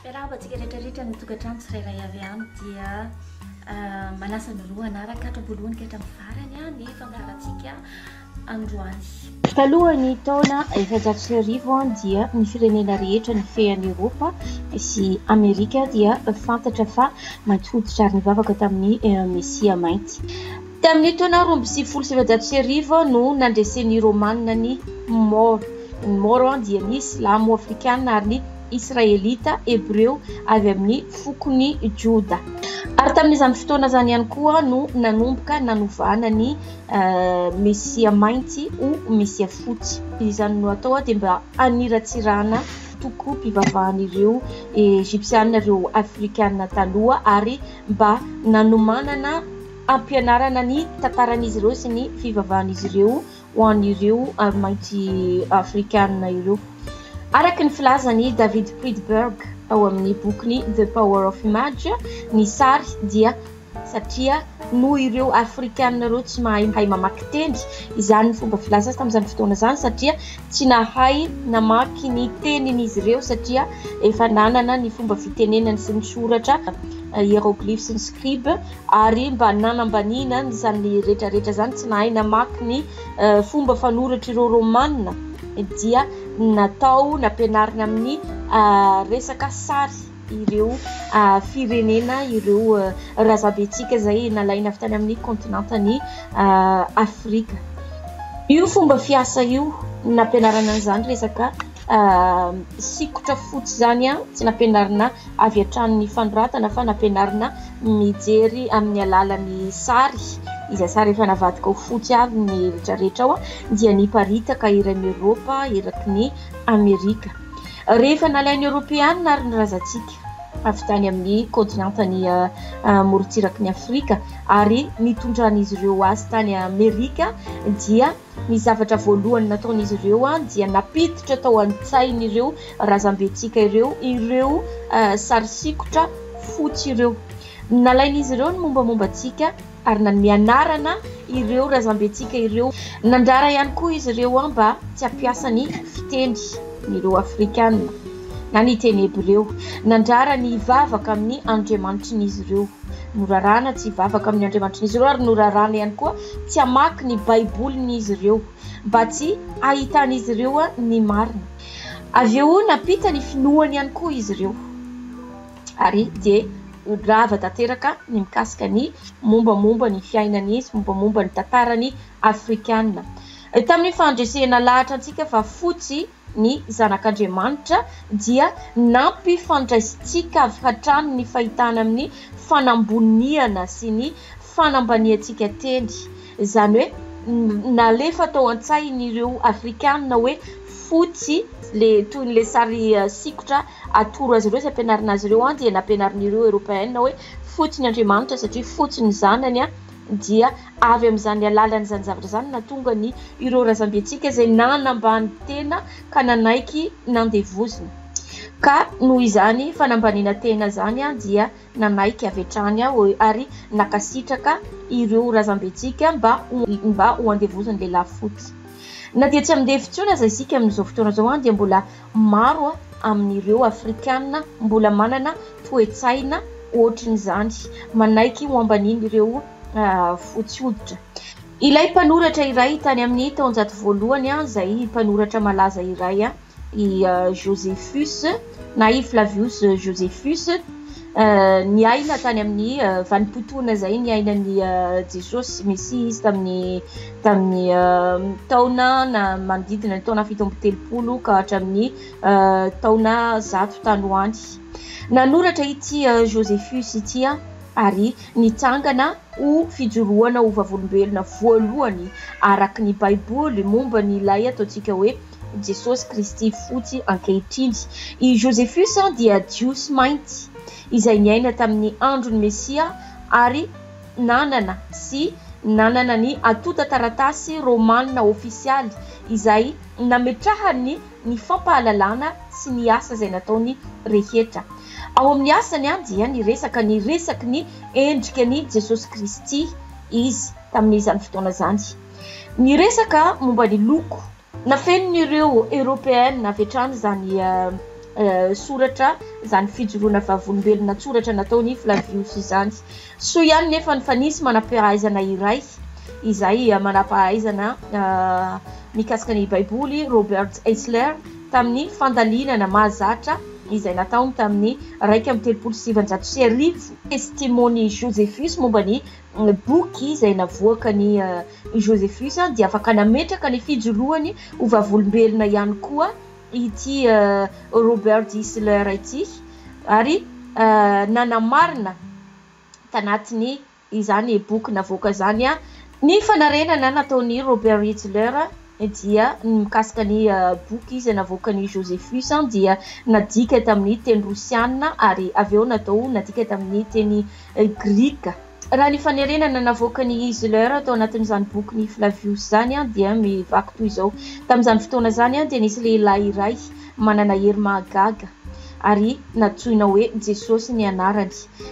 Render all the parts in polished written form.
Fiarahabantsika rehetrarehetra ny tokantrano tsirairay avy any dia manasa ny roa anaraka hatrapolohany ka hatramin'ny farany ny fampiarahantsika androany. Talohan'ny taona 2010 dia ny firenena rehetra ny fean'ny Eropa sy Amerika dia fantatra fa mainty hoditra ary nivavaka tamin'ny Mesia mainty. Tamin'ny taona 2010 no nandresen'ny Romanina ny Moro dia ny Islamo Afrikana ary ny Israelita Hebreo avy amin'ny fokony Juda. Ary tamin'izany fotoana zany ihany koa no nanomboka nanovana ny Mesia mainty ho Mesia fotsy. Izany no atao dia mba haniratsirana toko mpivavahan'ireo Egyptianina ireo Afrikana taloha ary mba nanomanana ampianarana ny tantaran'izy ireo sy ny fivavahan'izy ireo ho an'ireo mainty Afrikana ireo. Araka ny filazany David Friedberg ao amin'ny bokiny The Power of Image, ny sary dia satria no ireo Afrikana ireo tsy mahay mamaky teny, izany ny fomba filaza tamin'izany fotoana izany satria tsy nahay namaky ny tenin'izy ireo satria efa nanana ny fomba fitenenany sy ny soratra hieroglyphe sy ny scribe ary mba nanambanina izany rehetrarehetra zany tsy nahay namaky ny fomba fanoratra ireo Romanina dia natao nampianarina amin'ny resaka sary ireo firenena ireo razabetsika izay nalaina avy tany amin'ny kontinantany Afrika. Io fomba fiasa io nampianarana an'izany resaka sikotra fotsy zany tsy nampianarina avy hatrany fanoratana fa nampianarina mijery amin'ny alalan'ny sary. Izay sary efa navadika ho fotsy avy ny rehetrarehetra ao dia niparitaka iran'ny Eropa eraky ny Amerika. Rehefa nalain'ny Europeanina ary ny razantsika avy tany amin'ny kontinantany morotsiraky ny Afrika ary nitondran'izy ireo azy tany Amerika dia ny zavatra voalohany nataon'izy ireo dia napiditra tao an-tsain'ireo razambetsika ireo sary sikotra fotsy ireo. Nalain'izy ireo ny mombamombantsika ary mianarana ireo razambetsika ireo. Nandrara ihany koa izy ireo mba tsy hampiasa ny fiteny ireo Afrikana na ny teny Hebreo. Nandrara ny hivavaka amin'ny andriamanitrin'izy ireo. Norarana tsy hivavaka amin'ny andriamanitrin'izy ireo ary norarana ihany koa tsy hamaky ny baibolin'izy ireo mba tsy ahitan'izy ireo ny marina. Avy eo napita ny finoany ihany koa izy ireo ary dia rava tanteraka ny mikasika ny mombamomba ny fiainan'izy, mombamomba ny tantarany Afrikana. Tamin'ny fandresena lahatra antsika fa fotsy ny zanak'Andriamanitra dia nampifandraisitsika avy hatrany ny fahitana amin'ny fanamboniana sy ny fanambaniantsika teny. Izany hoe nalefa tao an-tsain'ireo Afrikana hoe fotsy toy le sary sikotra atoro azy ireo sy ampianarina azy ireo dia nampianarin'ireo Europeana hoe fotsy ny Andriamanitra satria fotsy ny zanany dia avy amin'izany alalan'izany zavatra zany natonga ny ireo razambetsika izay nanambany tena ka nanaiky nandevozina. Ka noho izany fanambaniana tena zany dia nanaiky avy hatrany ary nakasitraka ireo razambetsika mba ho andevoziny lehilahy fotsy. Na dia tsy amindefitsona zay isika amin'izao fotoana izao dia mbola maro amin'ireo Afrikana mbola manana toe-tsaina ohatrin'izany manaiky ho ambaniny ireo fotsy hoditra. Ilay mpanoratra iray tany amin'ny taonjato voalohany izay mpanoratra malaza iray i Josephus na i Flavius Josephus niaina tany amin'ny vanimpotoana zay niainan'ny Jesosy Messia izy tamin'ny taona na manodidina ny taona 730 ka hatramin'ny taona 100 tany ho any. Nanoratra ity Josephus ity ary nitsangana ho fijoroana ho vavolombelona voalohany araky ny Baiboly momba ny ilay ataontsika hoe Jesosy Kristy fotsy ankehitriny. I Josephus dia jiosy mainty izay niaina tamin'ny andron'ny Mesia ary nanana ny atota taratasy Romanina ofisialy izay nametrahany ny fampahalalana sy ny asa izay nataony rehetra. Ao amin'ny asany dia niresaky ny endrikany Jesosy Kristy izy tamin'izany fotoana zany. Niresaka momba ny loko. Nafenon'ireo Europeana avy hatrany zany soratra zany fijoroana vavolombelona soratra nataony Flavius izany. So ihany nefa ny fanisy manam-pahaizana iray izay manam-pahaizana mikasika ny baiboly Robert Eisler tamin'ny fandalinana mahazatra izay nataony tamin'ny 1:700 testimony Josephus momba ny boky izay navoaka ny Josephus dia afaka nametraka ny fijoroany ho vavolombelona ihany koa ity Robert Eisler ity ary nanamarina tanatiny izany boky navoaka zany ny fanarenana nataony Robert Eisler dia mikasika ny boky izay navoaka ny Josephus dia nadika tamin'ny teny rosiana ary aveo nadika tamin'ny teny grika. Raha ny fanerenana navoaka ny Eisler tao anatin'izany boky ny Flavius zany dia mivaky toy izao. Tamin'izany fotoana zany dia nisy lehilahy iray manana hery mahagaga ary natsoina hoe Jesosy ny anarany.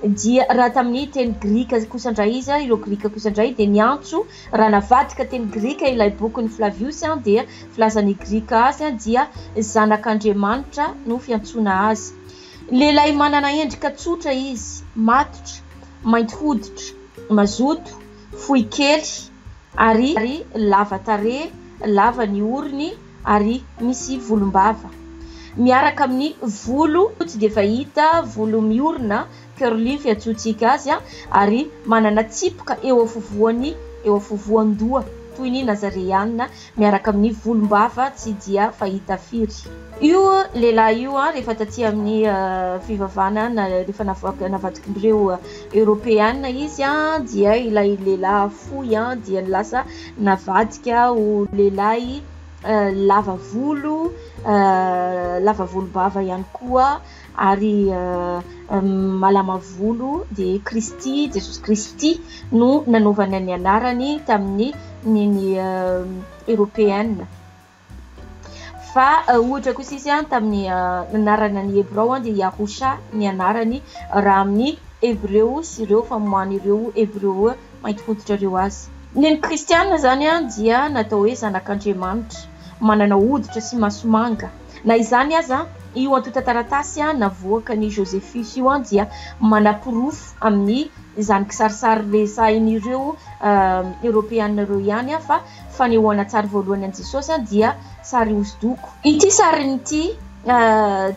Dia raha tamin'ny teny grika kosa indray izy ireo grika kosa indray dia niantso raha navadika teny grika ilay boky ny Flavius dia filazan'ny grika azy dia zanak'Andriamanitra no fiantsoana azy. Lehilahy manana endrika tsotra izy, matotra, mainty hoditra, mazoto, fohy kely ary lava tarehy, lava ny orony ary misy volombava. Miaraka amin'ny volo tsy dia fahita volo miorina curly fiantsoantsika azy ary manana tsipoka eo afovoan-doha toy ny Nazareana miaraka amin'ny volombava tsy dia fahita firy. Io lehilahy io rehefa taty amin'ny fivavahana rehefa navadikin'ireo Européana izy dia ilay lehilahy fohy dia lasa navadika ho lehilahy lava volo bava ihany koa ary malama volo de Kristy, Jesosy Kristy no nanaovana ny anarany tamin'ny Européenne. Fa ohatra kosa izy tamin'ny anarana ny Hebreo dia Yahosha ny anarany raha amin'ny Hebreo sy ireo famohan'ireo Hebreo mainty hoditra ireo azy. Ny kristiana zany dia natao hoe zanak'Andriamanitra manana hoditra sy maso manga. Na izany aza io antota taratasy navoaka ny Josephus io dia manapirofo amin'ny izany kisarisary resahin'ireo Européana ireo ihany fa fanehoana tsara voalohany an Jesosy dia sary hosodoko. Ity sarin'ity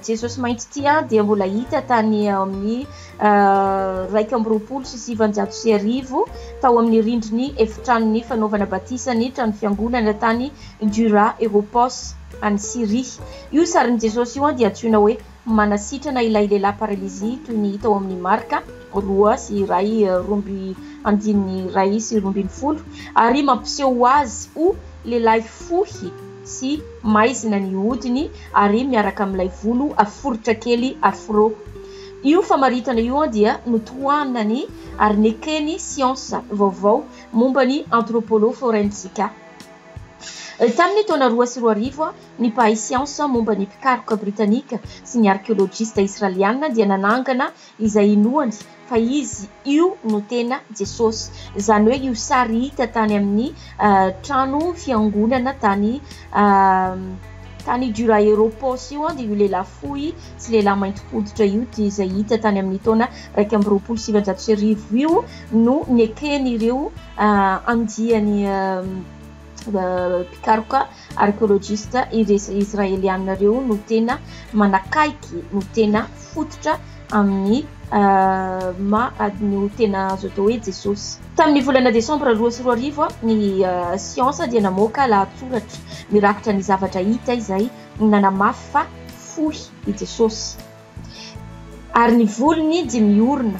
Jesosy mainty ity dia mbola hita tany amin'ny 1:700 tao amin'ny rindriny efitranony fanaovana batisany trano fiangonana tany Dura Europos any Syrie. Io sarin'i Jesosy io dia antsoina hoe manasitrana ilay lehilahy paralysy toy ny hita ao amin'ny Marka 2:9 ary mampiseho azy ho lehilahy fohy sy maizina ny hodiny ary miaraka amin'ilay volo aforitra kely afro. Io famaritana io dia notohanany ary nekeny siansa vaovao momba ny antropologue forensika. Tamin'ny taona 2020 ny mpahay siansa momba ny mpikaroka britanika sy ny arkeologista israeliana dia nanangana izay inoany fa izy io no tena Jesosy. Zany hoe io sary hita tany amin'ny trano fiangonana tany Dura Europos io dia io lehilahy fohy sy lehilahy mainty hoditra io izay hita tany amin'ny taona 1:700 io no neken'ireo andiany mpikaroka arkeologista israeliana ireo no tena manakaiky no tena fototra amin'ny no tena azo atao hoe Jesosy. Tamin'ny volana Desambra 2020 ny siansa dia namoaka lahatsoratra mirakitra ny zavatra hita izay nanamafy fa fohy i Jesosy ary ny volony dia miorina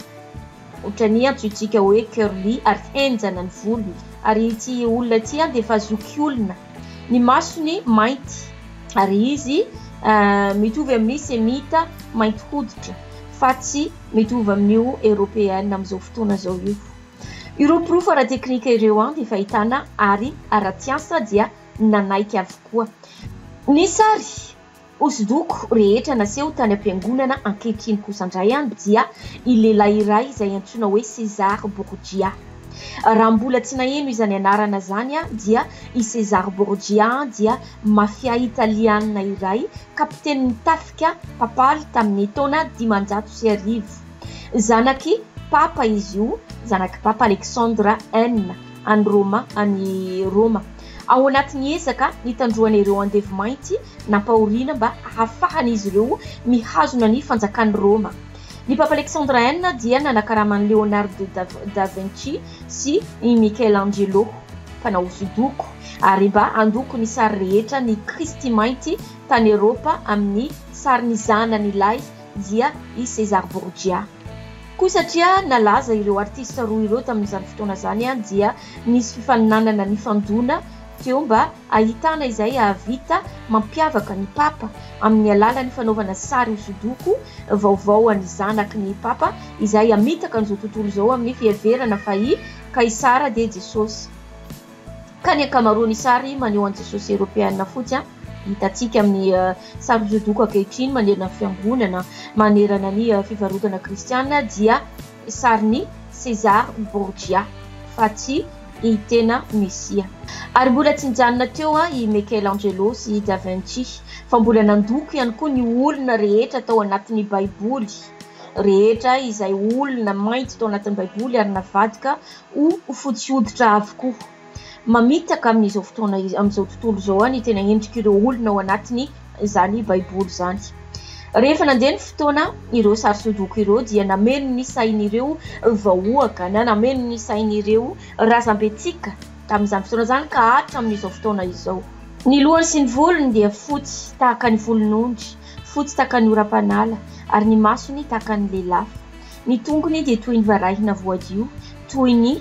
ohatrany antsointsika hoe curly ary henjana ny volony ary ity olona ity dia efa zokiolona. Ny masony mainty ary izy mitovy amin'ny semita mainty hoditra fa tsy mitovy amin'io Européenne amin'izao fotoana zao io. Ireo proof ara-teknika ireo dia fahitana ary ara-tsiansa dia nanaiky avokoa. Ny sary hosodoko rehetra naseho tany am-piangonana ankehitriny kosa indray dia lehilahy iray izay antsoina hoe César Borgia. raha mbola tsy naheno izany anarana zany dia i César Borgia dia mafia italiana iray kapiteny nitafika papaly tamin'ny taona 510 zanaky papa izy io zanaky papa Alexandre N any Roma ao anatin'ny ezaka nitandroan'ireo andevomainty nampahoriana mba ahafahany izy ireo mihazona ny fanjakan'ny Roma. Ny papa Alexandre N dia nanakaraman'i Leonardo da Vinci sy i Michelangelo mpanao hosodoko ary mba andoko ny sary rehetra ny Kristy mainty tany Eropa amin'ny sary ny zanany lahy dia i César Borgia. Koa satria nalaza ireo artista roa ireo tamin'izany fotoana zany dia nisy fifaninanana ny fandona teo mba ahitana izay avita mampiavaka ny papa amin'ny alalan'ny fanaovana sary hosodoko vaovao any zanaky ny papa izay amitaka an'izao tontolo zao amin'ny fiheverana fa i Kaisara de Jesosy. Ka ny ankamaroany sary maneho an Jesosy Européenne fotsy hitatsika amin'ny sary hosodoko ankehitriny manerana fiangonana manerana ny fivarotana kristiana dia sarin'ny César Borgia fa tsy i tena Mesia. Ary mbola tsy nijanona teo i Michelangelo sy Da Vinci fa mbola nandoko ihany koa ny olona rehetra tao anatin'ny baiboly rehetra izay olona mainty tao anatin'ny baiboly ary navadika ho fotsy hoditra avokoa mamitaka amin'izao fotoana amin'izao tontolo zao ny tena endrika ireo olona ao anatiny zany baiboly zany. Rehefa nandeha ny fotoana ireo sary hosodoko ireo dia nameno ny sain'ireo vahoaka na nameno ny sain'ireo razambetsika tamin'izany fotoana zany ka hatra amin'izao fotoana izao. Ny lohany sy ny volony dia fotsy tahaka ny volon'ondry, fotsy tahaka ny oram-panala ary ny masony tahaka ny lelafy. Ny tongony dia toy ny varahina voadio, toy ny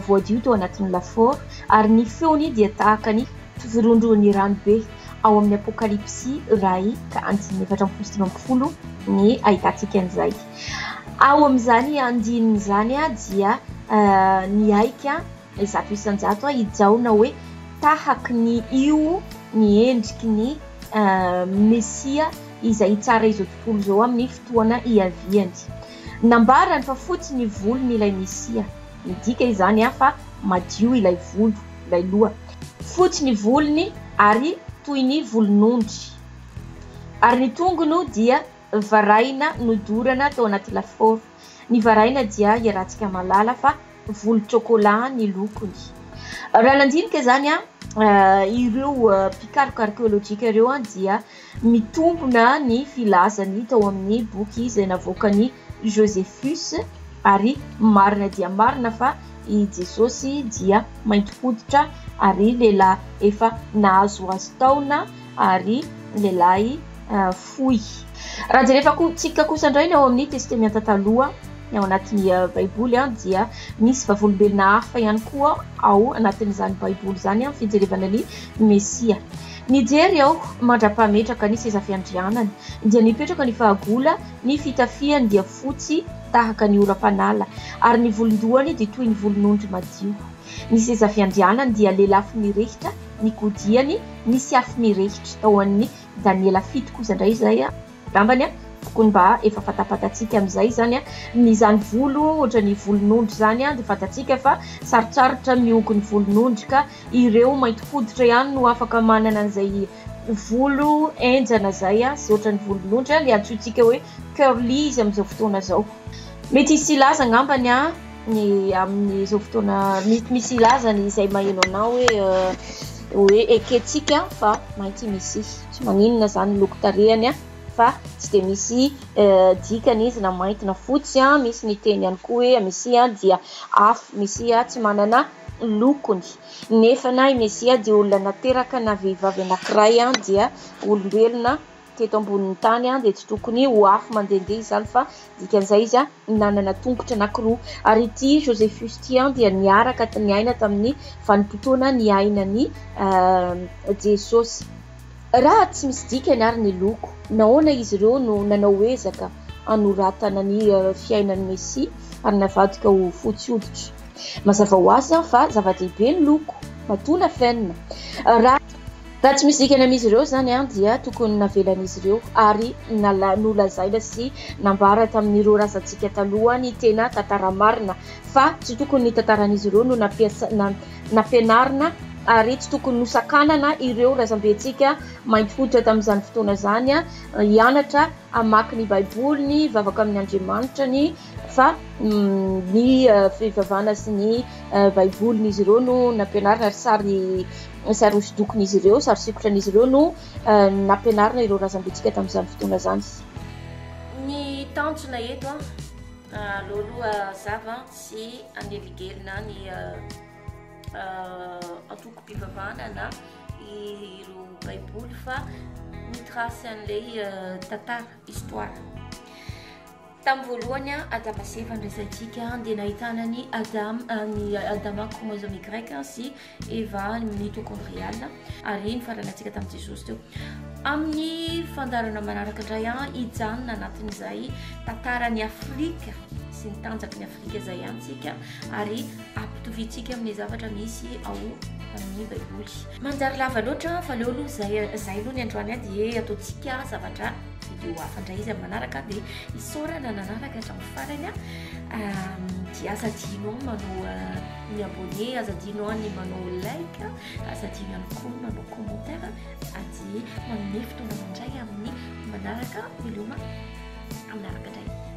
voadio tao anatin'ny lafaoro ary ny feony dia tahaka ny firondron'ny ranobe ao amin'ny apokalipsy ray ka andiny 4:7 ny ahitantsika an'izay. Ao amin'izany andininy zany dia ny aika 100% ijaona hoe tahaky ny io ny endriky ny Mesia izay tsara izao tontolo zao amin'ny fotoana iaviany. Nambarany fa fotsy ny volony ilay Mesia. Midika izany fa madio ilay volo, ilay loha. Fotsy ny volony ary toy ny volon'ondry. Ary ny tongony dia varahina nodorana tao anaty lafaoro. Ny varahina dia iaratsika malala fa volo-chocolat ny lokony. Raha nandinika zany ireo mpikaroka arkéolojika ireo dia mitombona ny filazany tao amin'ny boky izay navoakany Josephus ary marina dia marina fa i Jesosy dia mainty hoditra ary lehilahy efa nahazo taona ary lehilahy fohy. Raha jerefa tsika kosa indray ao amin'ny testamenta taloha ao anatin'ny baiboly dia misy vavolombelona hafa ihany koa ao anatin'izany baiboly zany fijerevana ny Mesia. Nijery ao mandra-pametraka ny seza fiandrianany dia nipetraka ny fahagola ny fitafiany dia fotsy tahaka ny oram-panala ary ny volondohany dia toy ny volon'ondry madio. Ny seza fiandrianany dia lelafy mirehitra, ny godiany misy afo mirehitra tao an'ny Daniela 7 kosa indray zay dambany tokony mba efa fatapatatsika amin'izay zany ny zany volo ohatra ny volon'ondry zany dia fatatsika fa sarotsarotra mihogo ny volon'ondry ka ireo mainty hoditra ihany no afaka manana an'izay volo enjana zay sy ohatra ny volon'ondry le antsointsika hoe curly izy amin'izao fotoana zao. Mety hisy ilaza ngambany ny amin'izao fotoana misy ilazany izay maheno anao hoe eketsika fa mainty misy tsy maninona zany loko tarehany fa tsy dia misy dikany izy na mainty na fotsy misy ny teny ihany koa hoe misy dia afo misy tsy manana lokony. Nefa na i Mesia dia olona nateraka na vehivavy anankiray dia olombelona teto ambonin'ny tany dia tsy tokony ho afo mandehandeha izany fa dikan'izay izy nanana tongotra anankiroa ary ity Josephus ty dia niaraka ny aina tamin'ny vanim-potoana ny ainany Jesosy. Raha tsy misy dikany ary ny loko nahoana izy ireo no nanao ezaka anoratana ny fiainan'ny Mesia ary navadika ho fotsy hoditra. Mazava ho azy fa zava-dehibe ny loko matona fenina. raha tsy misy dikany amin'izy ireo zany a dia tokony navelan'izy ireo ary nolazaina sy nambara tamin'ireo razantsika talohany tena tantara marina fa tsy tokony ny tantaran'izy ireo no nampianarina ary tsy tokony nosakanana ireo razambentsika mainty fototra tamin'izany fotoana zany a hianatra amaky ny baiboly ny vavaka amin'ny andriamanitra ny fa ny fivavahana sy ny baibolyn'izy ireo no nampianarina ary sary hosidokon'izy ireo sary sikotran'izy ireo no nampianarina ireo razambentsika tamin'izany fotoana zany ny tanjona eto aloaloha zava sy aneligelina ny antoko-pivavahana na ireo baiboly fa mitrasy an'ilay tantara histoire tamin'ny voalohany Adama sy Eva ndraisantsika dia nahitana ny Adama chromosome grec sy Eva mitochondriale ary nifaranantsika tamin'i Jesosy teo amin'ny fandarana manaraka indray hijanona anatin'izay tantarany Afrika sy ny tanjaky ny Afrika izay antsika ary ampitoviantsika amin'ny zavatra misy ao amin'ny baiboly manjary lava loatra fa leo aloha zay aloha ny androany dia ataontsika zavatra video hafa indray izy amin'ny manaraka dia isaorana nanaraka hatramin'ny farany dia azadinao manao ny abonné azadinao ny manao like azadinao ihany koa manao commentaire ady manome fotoana mandray amin'ny manaraka video manaraka indray